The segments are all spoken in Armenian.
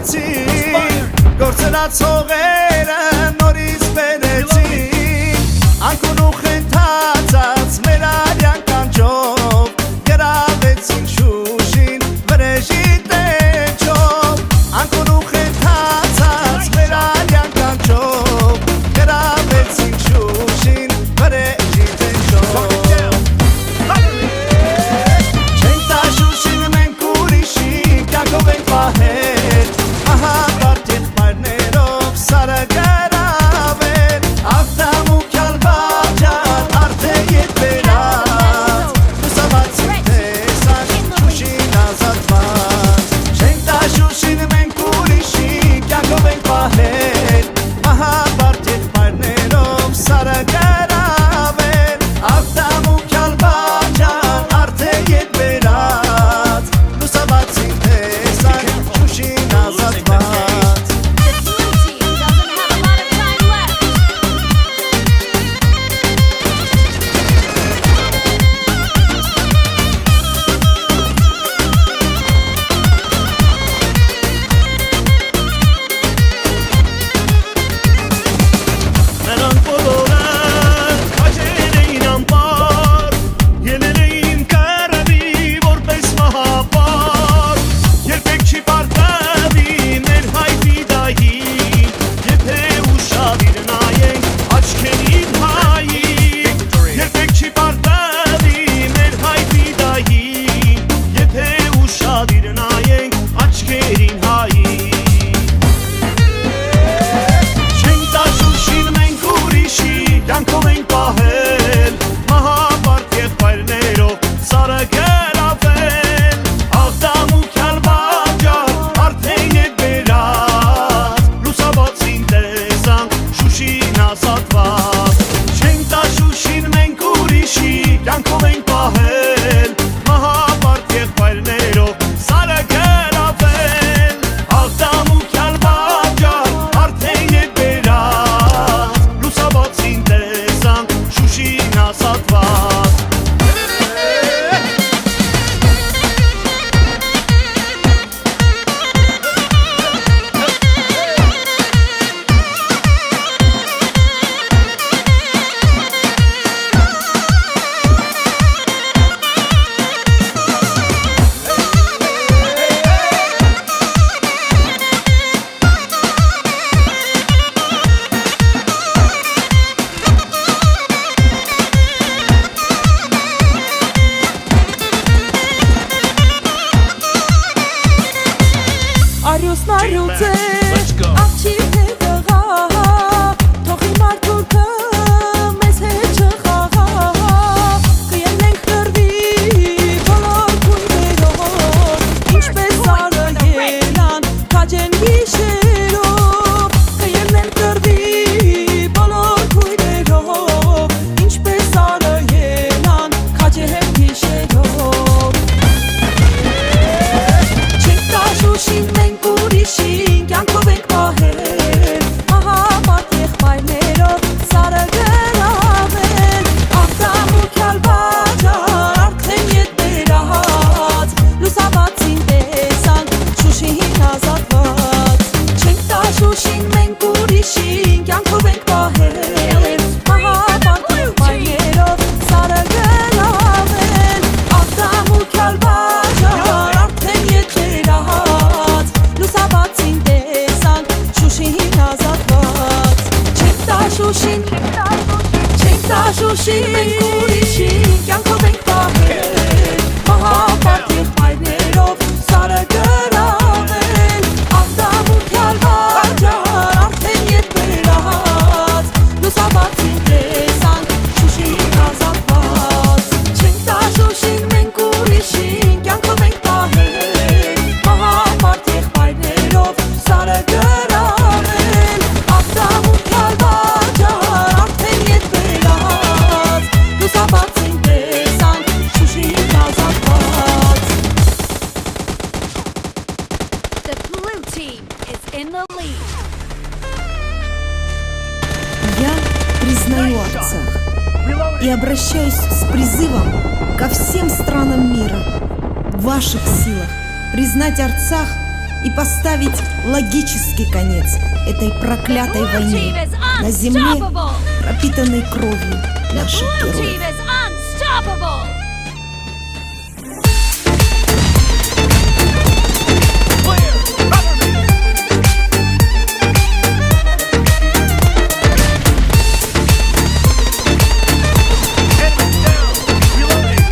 բացեցին գործերած հողերը նորից բերեցին անկուն ու խենթացած մեր արյան կանչով գրավեցին Շուշին վրեժի տենչով անկուն ու խենթացած մեր արյան կանչով գրավեցին Շուշին վրեժի տենչով չենք տա Շուշին մենք ուրիշի կյանքով ենք պահել ահա բարդ եղբայրներով սարը գրավել ավտամուքյալ բաջար արդեն ետ բերած լուսավացին տեսան Շուշին ազատված չենք տա Շուշին մենք ուրիշի կյանքով ենք պահել ահա բարդ եղբայրներով սարը գրավել ավտամուքյալ բաջար արդեն ետ բերած լուսավացին տեսան Շուշին ազատված Նրանք բոլորը քաջեր էին անպար Ելել էին կռվի որպես մահապար Երբեք չի պարտվի մեր հայ ֆիդային Եթե ուշադիր նայենք աչքերին հայի Երբեք չի պարտվի մեր հայ ֆիդային Եթե ուշադիր նայենք աչքերին հայի Չենք տա Շուշին մենք ուրիշի կյանքով ենք պահել մահապարտ եղբայրներով սարը գրավել ավտամուքյալ բաջար արդեն ետ բերած լուսաբացին տեսանք Շուշին ազատված չենք տա Շուշին մենք ուրիշի կյանքով ենք պահել մահապարտ եղբայրներով սարը գրավել ավտամուքյալ բաջար արդեն ետ բերած լուսաբացին տեսանք Շուշին ազատված Արյուսն արյուծ է, Let's go. աղջիկ է տղա, թող իմ արդյունքը մեզ հետ չխաղա, կելնենք կռվի բոլոր քույրերով, ինչպես արը ելան քաջեն գիշերով, կելնենք կռվի բոլոր քույրերով, ինչպես արը ելան քաջեն գիշերով Չենք տա Շուշին մենք ուրիշին կյանքով ենք պահել մահապարտ եղբայրներով սարը գրավել ավտամուքյալ բաջար արդեն ետ բերած լուսաբացին տեսանք Շուշին ազատված Չենք տա Շուշին մենք ուրիշին կյանքով ենք պահել մահապարտ եղբայրներով սարը գրավել ավտամուքյալ բաջար արդեն ետ բերած լուսաբացին տեսանք Շուշին ազատված Չենք տա Շուշին Չենք տա Շուշին մենք ուրիշին կյանքով ենք պահել մահապարտ եղբայրներով սարը գրավել ավտամուքյալ բաջար արդեն ետ բերած լուսաբացին տեսանք Շուշին ազատված Չենք տա Շուշին մենք ուրիշին կյանքով ենք պահել մահապարտ եղբայրներով սարը գրավել ավտամուքյալ բաջար արդեն ետ բերած լուսաբացին տեսանք Շուշին ազատված The blue team is in the lead. Я признаю Арцах и обращаюсь с призывом ко всем странам мира. В ваших силах признать Арцах и поставить логический конец этой проклятой Blue войне team is на земле, unstoppable. пропитанной кровью наших Blue героев. team is unstoppable. Clear, cover me. Enemy down, reloading.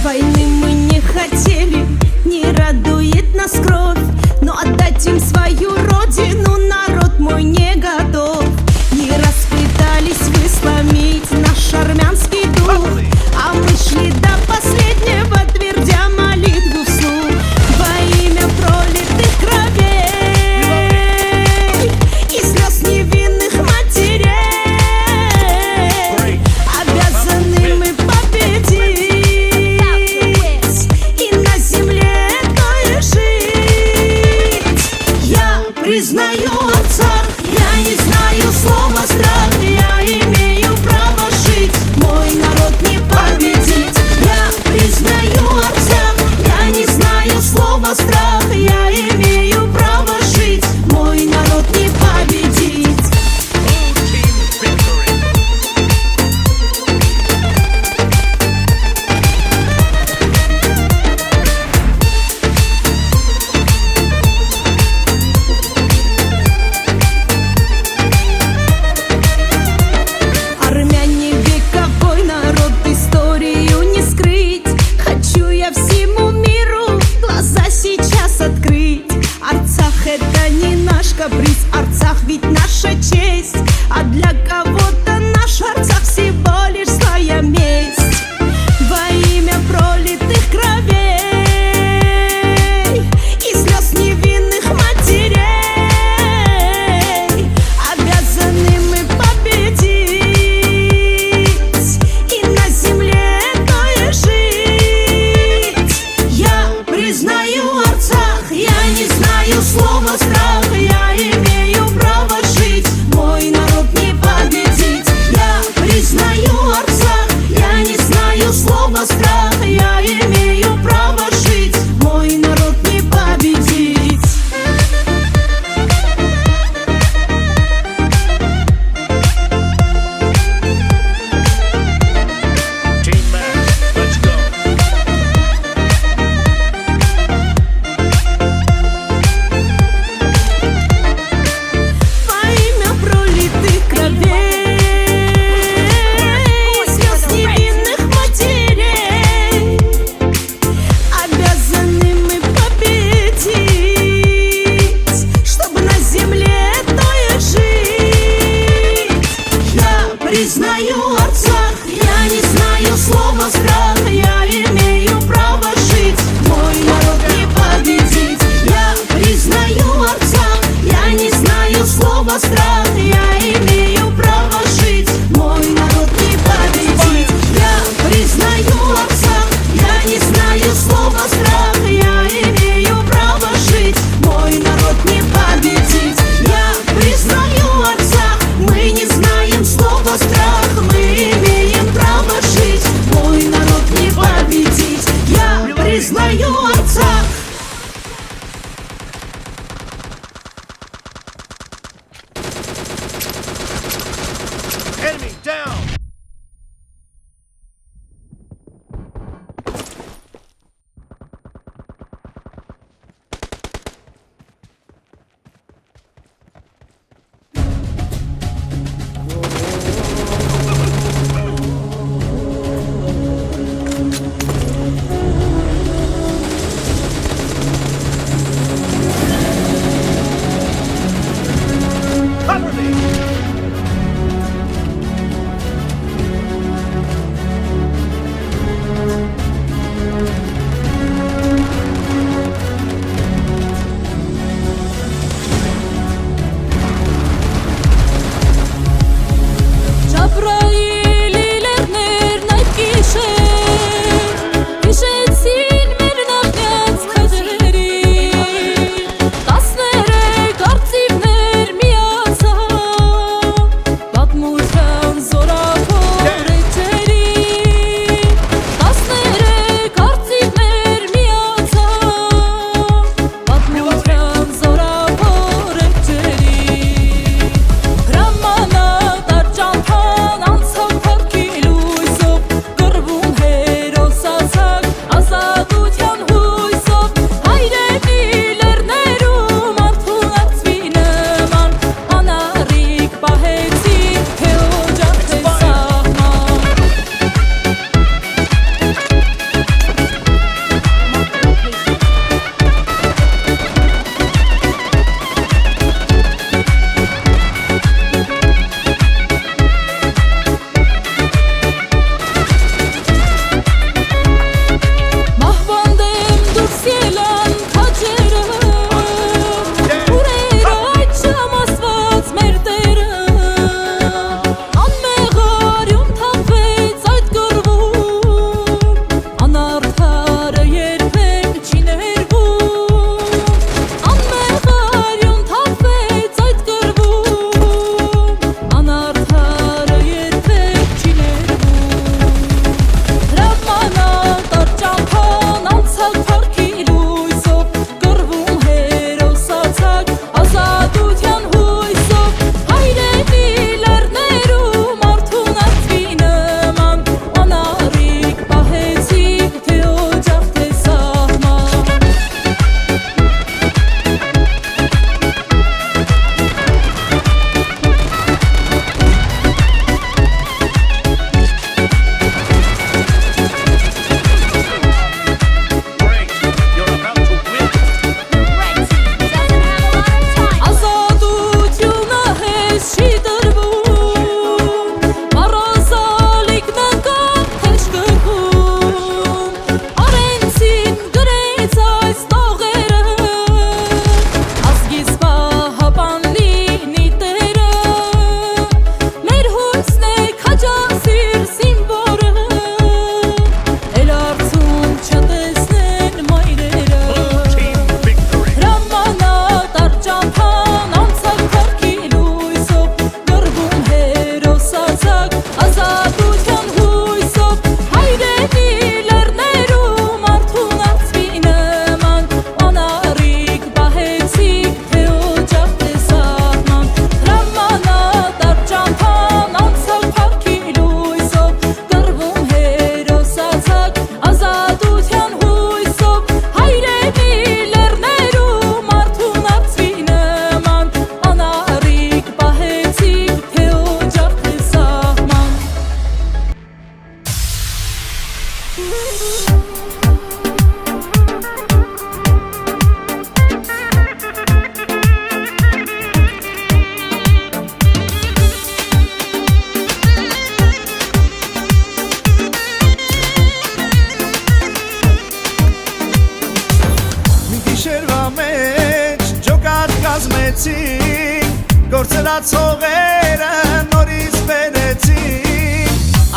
Войны мы не хотели, не радует нас кровь, но отдать им свою родину народ мой не готов. Не раз пытались вы сломить наш армянский дух, а мы шли до последнего, твердя молитву вслух во имя пролитых кровей и слез невинных матерей. Обязаны мы победить и на земле той жить. հանեցին գործրած հողերը նորից բերեցին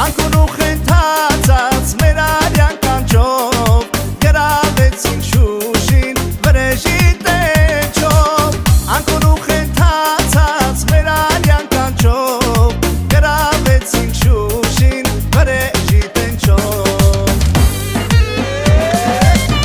անքուն ու խենթացած մեր արյան կանչով գրավեցին Շուշին վրեժի տենչով անքուն ու խենթացած մեր արյան կանչով գրավեցին Շուշին վրեժի տենչով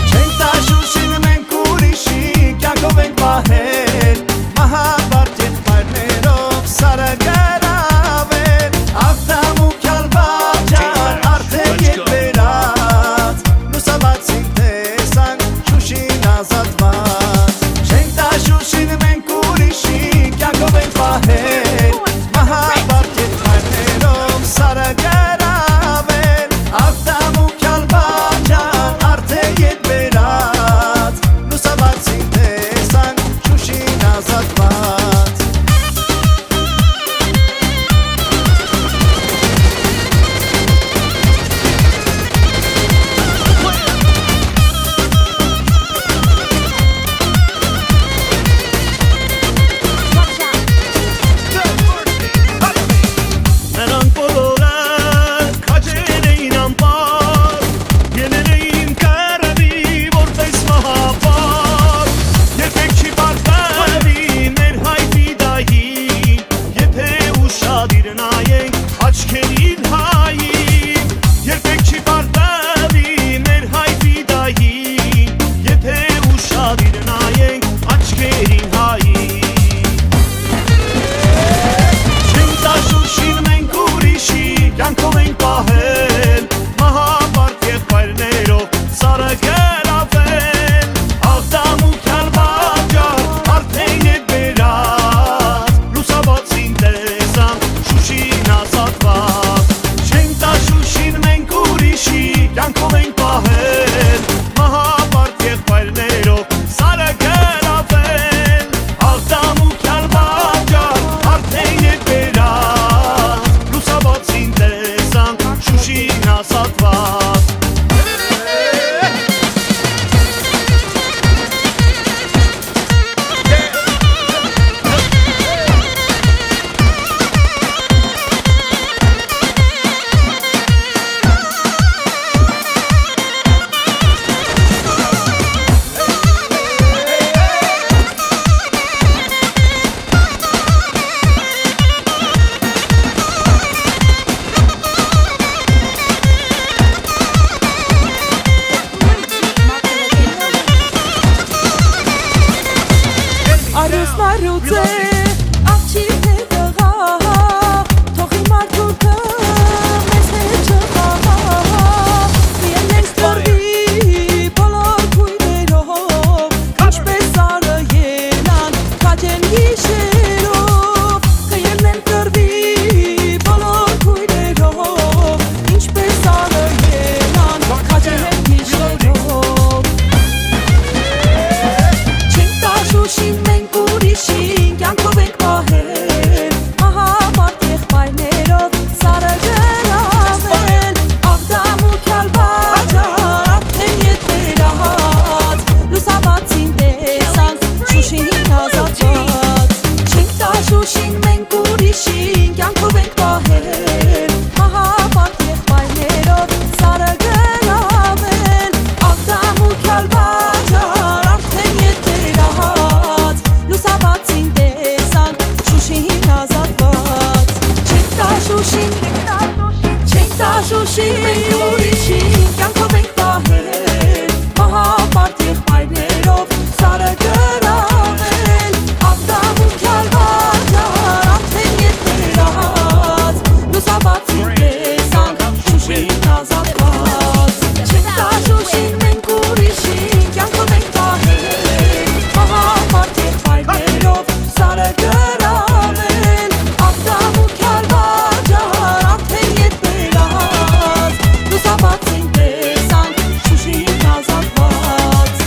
Չենք տա Շուշին մենք ուրիշի կյանքով ենք պահել մահաբարդ եղբայրներով սարը գրավել աղթամուքյալ բաջար արդեն ետ վերած լուսաբացին տեսանք Շուշին ազատված Չենք տա Շուշին մենք ուրիշի կյանքով ենք պահել մահաբարդ եղբայրներով սարը գրավել աղթամուքյալ բաջար արդեն ետ վերած լուսաբացին տեսանք Շուշին ազատված Նրանք բոլորը քաջեր էին անպար Եներ էին կռվի որպես մահապար Երբեք չի պարտվի մեր հայ ֆիդայի Եթե ուշադիր նայենք աչքերին հայի Երբեք չի պարտվի մեր հայ ֆիդայի Եթե ուշադիր նայենք աչքերին հայի Չենք տա Շուշին մենք ուրիշի կյանքով ենք պահել մահաբարդ եղբայրներով սարը գրավել աղթամուքյալ բաջար արդեն ետ վերած լուսաբացին տեսանք Շուշին ազատված Չենք տա Շուշին մենք ուրիշի կյանքով ենք պահել մահաբարդ եղբայրներով սարը գրավել աղթամուքյալ բաջար արդեն ետ վերած լուսաբացին տեսանք Շուշին ազատված Արուսն արուց է աղջիկ է տղա թող իմ արդյունքը մեզ հետ չխաղա Միայն ենք ստրվի բոլոր քույրերով ինչպես արը ելան քաջեն գիշերով Կայեն ենք ստրվի բոլոր քույրերով ինչպես արը ելան քաջեն գիշերով Չենք տա Շուշին մենք ուրիշին կյանքով ենք պահել մահաբարդ եղբայրներով սարը գրավել աղթամուքյալ բաջար արդեն ետ վերած լուսաբացին տեսանք Շուշին ազատված Չենք տա Շուշին մենք ուրիշին կյանքով ենք պահել մահաբարդ եղբայրներով սարը գրավել աղթամուքյալ բաջար արդեն ետ վերած լուսաբացին տեսանք Շուշին ազատված Չենք տա Շուշին Չենք տա Շուշին մենք ուրիշին կյանքով ենք պահել մահաբարդ եղբայրներով սարը գրավել աղթամուքյալ բաջար արդեն ետ վերած լուսաբացին տեսանք Շուշին ազատված Չենք տա Շուշին մենք ուրիշին կյանքով ենք պահել մահաբարդ եղբայրներով սարը գրավել աղթամուքյալ բաջար արդեն ետ վերած լուսաբացին տեսանք Շուշին ազատված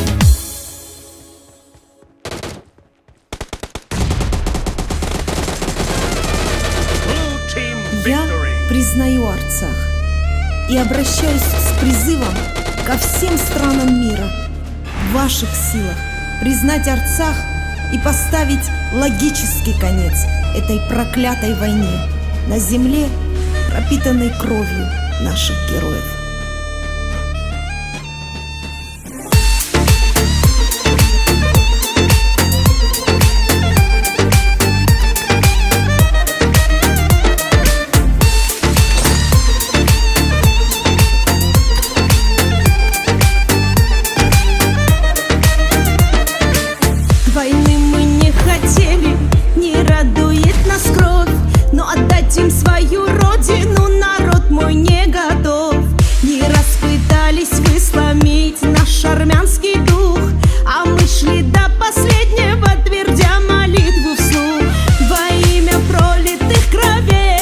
Blue Team Я Victory признаю Арцах и обращаюсь с призывом ко всем странам мира в ваших силах признать Арцах и поставить логический конец этой проклятой войне на земле, пропитанной кровью наших героев. Войны мы не хотели, не радует нас кровь, но отдать им свою родину народ мой не готов. Не раз пытались вы сломить наш армянский дух, а мы шли до последнего, твердя молитву вслух. Во имя пролитых кровей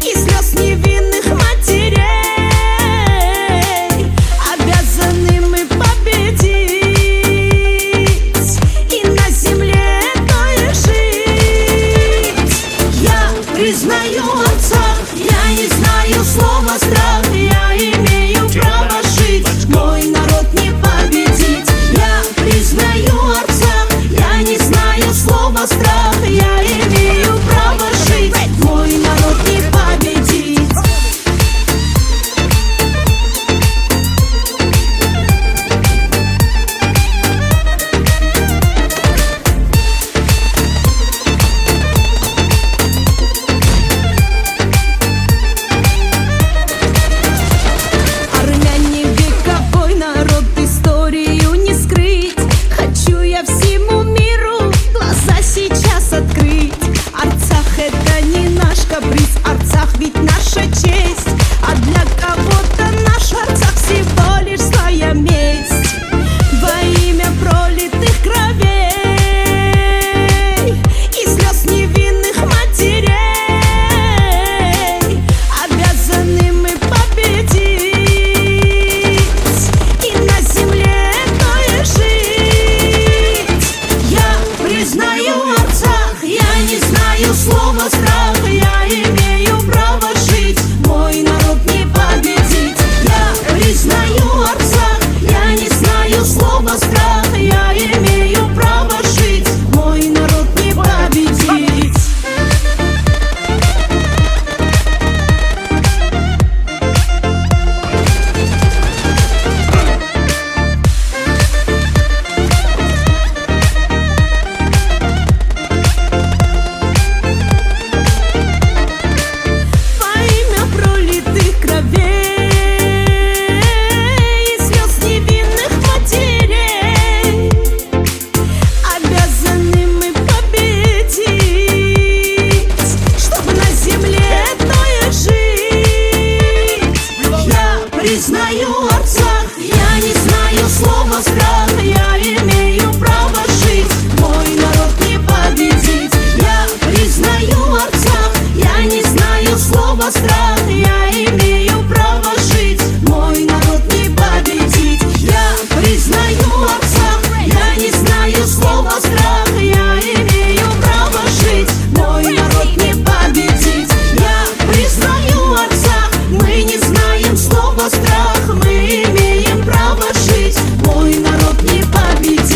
и слез невинных матерей обязаны мы победить и на земле той жить. Я признаю отца, я не знаю слова страх, я имею право жить, мой народ не победить. Я признаю отца, я не знаю слова страх, я имею право жить, мой народ не победить. Армяне вековой народ, историю не скрыть. Хочу я всему миру глаза сейчас открыть. Арцах — это не наш каприз, Арцах ведь наша честь. А для кого-то наш Арцах всего лишь своя месть. Во имя пролитых кровей и слез невинных матерей обязаны мы победить и на земле той жить. Я признаю Арцах, я не знаю слова страх, я имею право жить, мой народ не победить. Я признаю Арцах, я не знаю слова страх, я имею право жить, мой народ не победить. Во имя пролитых кровей и слез невинных матерей обязаны мы победить, чтобы на земле той жить. Я признаю Арцах, я не знаю слова страх, я имею право жить, мой народ не победить. Я признаю Арцах, я не знаю слова страх, я имею право жить, мой народ не победить. Я признаю Арцах, я не знаю слова страх, я имею право жить, мой народ не победить. Я признаю Арцах, мы не знаем слова страх, мы имеем право жить, мой народ не победить.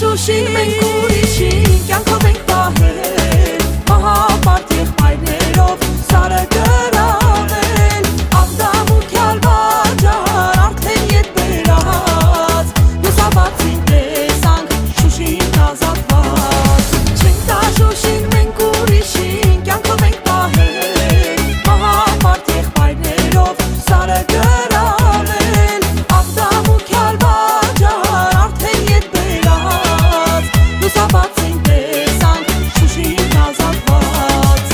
Շուշին մենք ուրիշին կյանքով ենք պահել Մահապարտ եղբայրներով սարը գրավել Աղդամուքյալ վաճառ արդեն ետ բերած Լուսաբացին տեսանք Շուշին ազատված Չենք տա Շուշին մենք ուրիշին կյանքով ենք պահել Մահապարտ եղբայրներով սարը գրավել Աղդամուքյալ վաճառ արդեն ետ բերած Լուսաբացին տեսանք Շուշին ազատված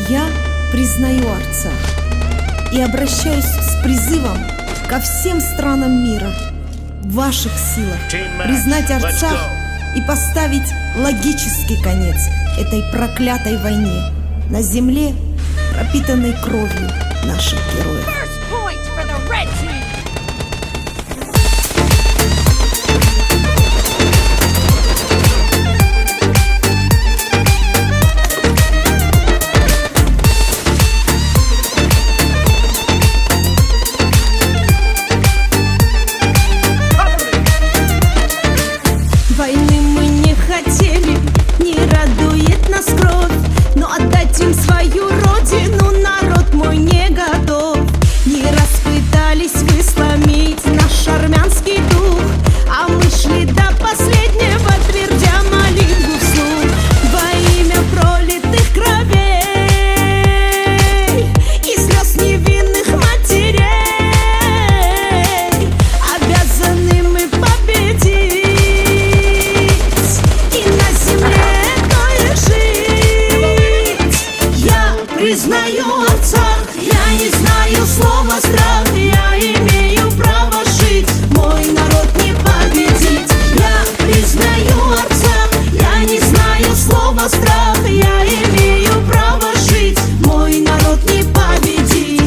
Я признаю Арцах и обращаюсь с призывом ко всем странам мира. В ваших силах Team match. признать Let's Арцах go. и поставить логический конец этой проклятой войне на земле, пропитанной кровью наших героев. First point for the red team. Войны мы не хотели, не радует нас кровь, но отдать им свою родину народ мой не готов. Не раз пытались вы сломить наш армянский дух, а мы шли до последнего, твердя молитву вслух. Во имя пролитых кровей и слез невинных матерей обязаны мы победить и на земле той жить. Я признаю Арцах, я не знаю слова страх, я имею право жить, мой народ не победить. Я признаю Арцах, я не знаю слова страх, я имею право жить, мой народ не победить.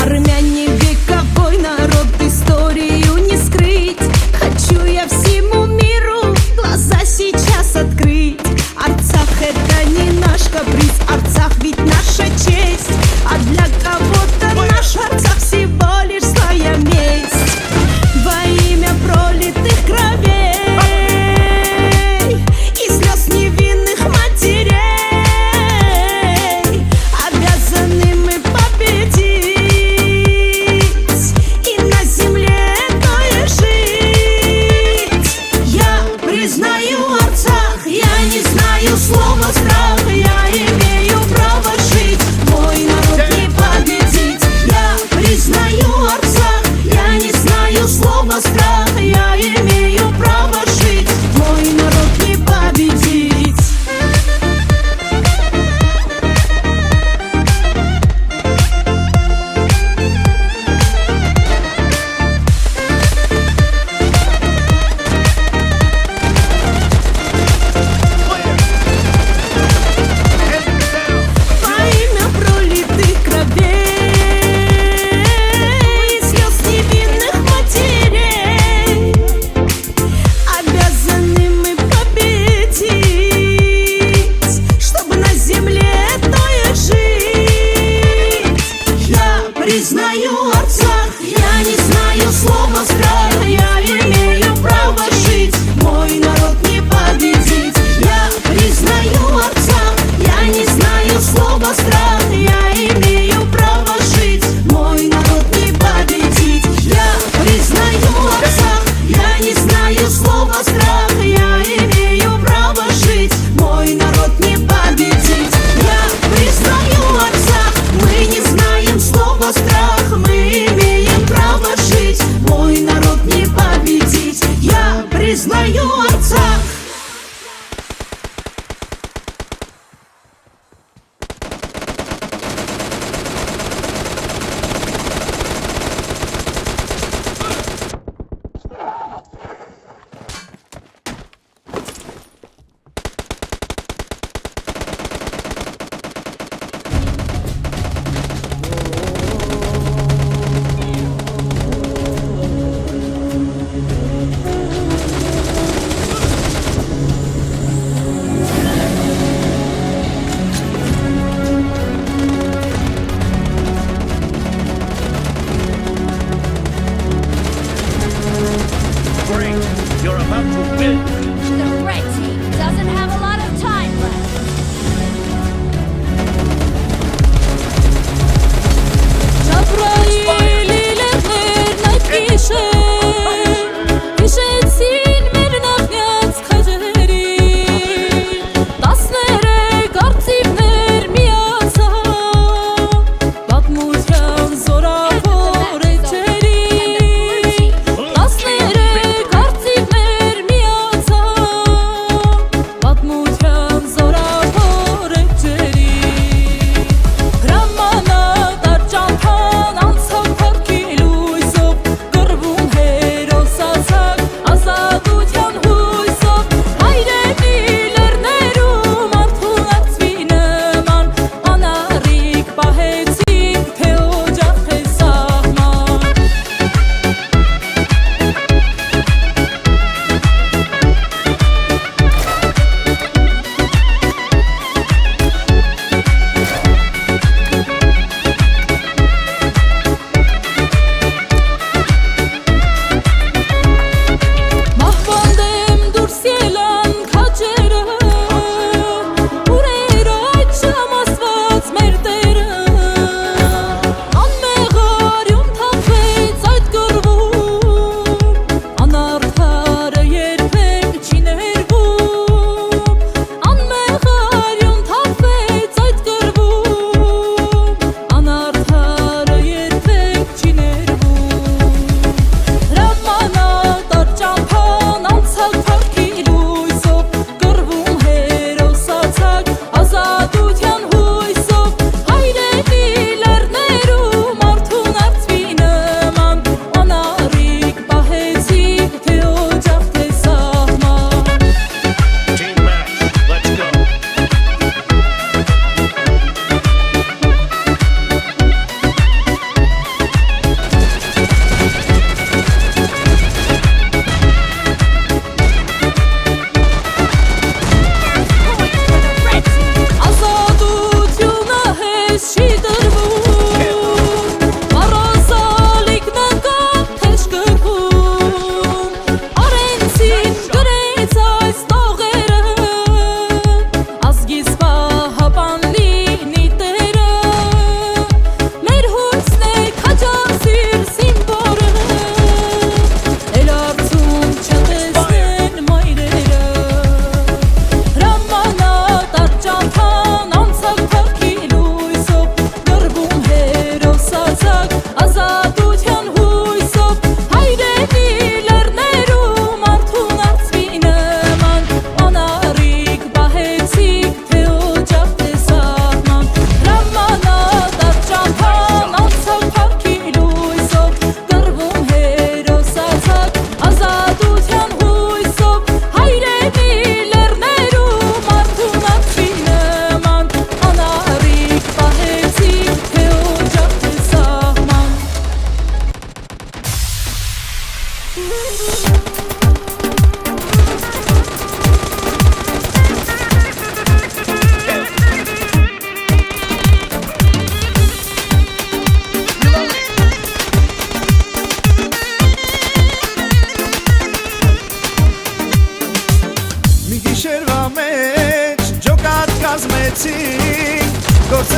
Армяне вековой народ, историю не скрыть. Хочу я всему миру глаза сейчас открыть. Арцах это не наш каприз, Арцах ведь наша честь. А для кого-то наш Арцах всего лишь своя месть. Во имя пролитых кровей и слез невинных матерей обязаны мы победить и на земле той жить. Я признаю Арцах, я не знаю слова страх, я имею право жить, мой народ не победить. Я признаю Арцах, я не знаю слова страх, я имею право жить, мой народ не победить. Во имя пролитых кровей и слез невинных матерей обязаны мы победить, чтобы на земле той жить. Я признаю Арцах, я не знаю слова страх, я имею право жить, мой народ не победить. Я признаю Арцах, я не знаю слова страх, я имею право жить, мой народ не победить. Я признаю Арцах, я не знаю слова страх, я имею право жить, мой народ не победить. Я признаю Арцах, мы не знаем слова страх, мы имеем право жить, мой народ не победить. Я признаю Арцах.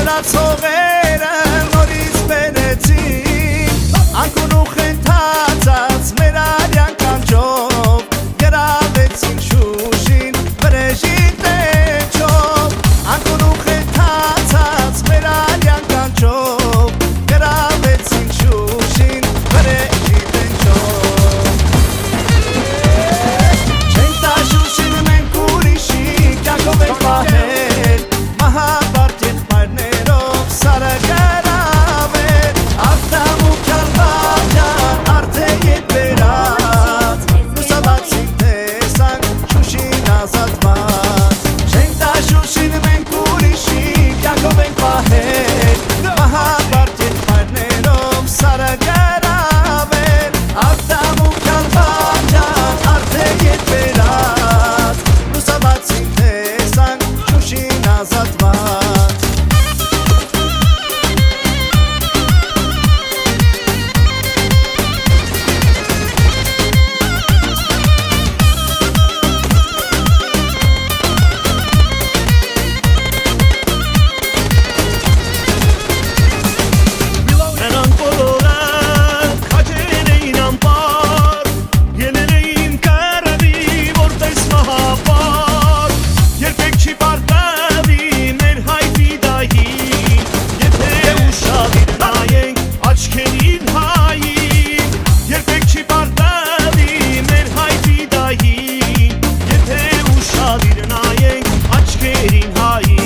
Մնաց հողերը նորից բերեցին Անկունուխ ենթացած մեր արյան կանչով Գրավեցին Շուշին վրեժի տենչով Անկունուխ ենթացած մեր արյան կանչով Գրավեցին Շուշին վրեժի տենչով Չենք տա Շուշին մենք ուրիշի կյանքով ենք պահել Մահապարտ եղբայրներով սարը գրավել Աղտամուքյալ բաջան արդեն ետ բերած Լուսաբացին տեսանք Շուշին ազատված Չենք տա Շուշին մենք ուրիշի կյանքով ենք պահել Մահապարտ եղբայրներով սարը գրավել Աղտամուքյալ բաջան արդեն ետ բերած Լուսաբացին տեսանք Շուշին ազատված Նրանք բոլորը քաջեր էին անպար Ելել էին կռվի որպես մահապար Երբեք չի պարտվի մեր հայ ֆիդային Եթե ուշադիր նայենք աչքերին հային Երբեք չի պարտվի մեր հայ ֆիդային Եթե ուշադիր նայենք աչքերին հային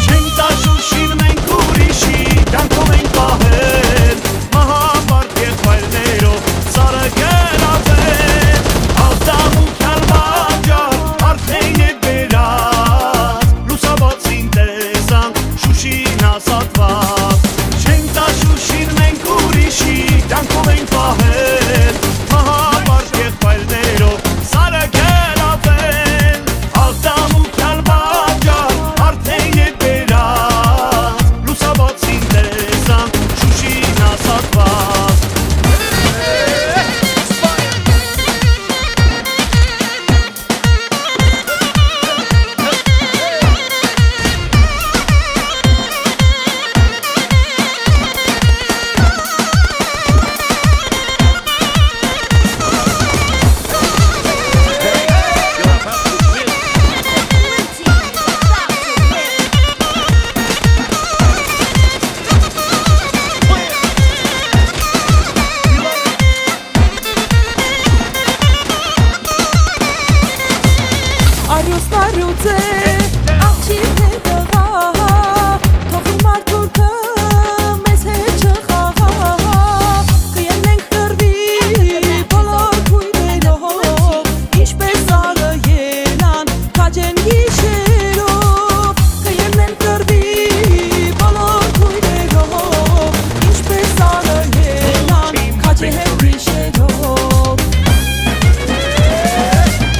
Չենք տա Շուշին մենք ուրիշի կյանքով ենք պահել Մահապարտ եղբայրներով սարը գրավել Աղտամուքյալ բաջան արդեն ետ բերած Լուսաբացին տեսանք Շուշին ազատված Չենք տա Շուշին մենք ուրիշի կյանքով ենք պահել Մահապարտ եղբայրներով սարը գրավել Աղտամուքյալ բաջան արդեն ետ բերած Լուսաբացին տեսանք Շուշին ազատված Արյուսն արյուծ է, աղջիկ է տղա Թողի մարդուրքը մեզ հետ չխաղա Կենենք կռվի բոլոր քույրերով Ինչպես ալը ելան քաջեն գիշերով Կենենք կռվի բոլոր քույրերով Ինչպես ալը ելան քաջեն գիշերով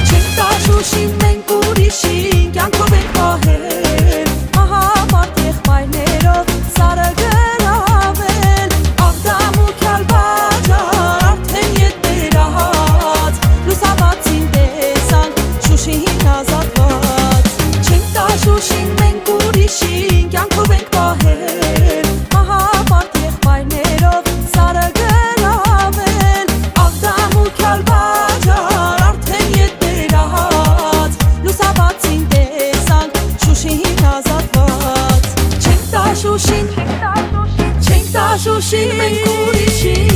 Չենք տա Շուշին մենք ուրիշին կյանքով ենք պահել Մահապարտ եղբայրներով սարը գրավել Աղտամուքյալ բաջան արդեն ետ բերած Լուսաբացին տեսանք Շուշին ազատված Չենք տա Շուշին մենք ուրիշին կյանքով ենք պահել Մահապարտ եղբայրներով սարը գրավել Աղտամուքյալ բաջան արդեն ետ բերած Լուսաբացին տեսանք Շուշին ազատված Չենք տա Շուշին, չենք տա Շուշին մենք ուրիշին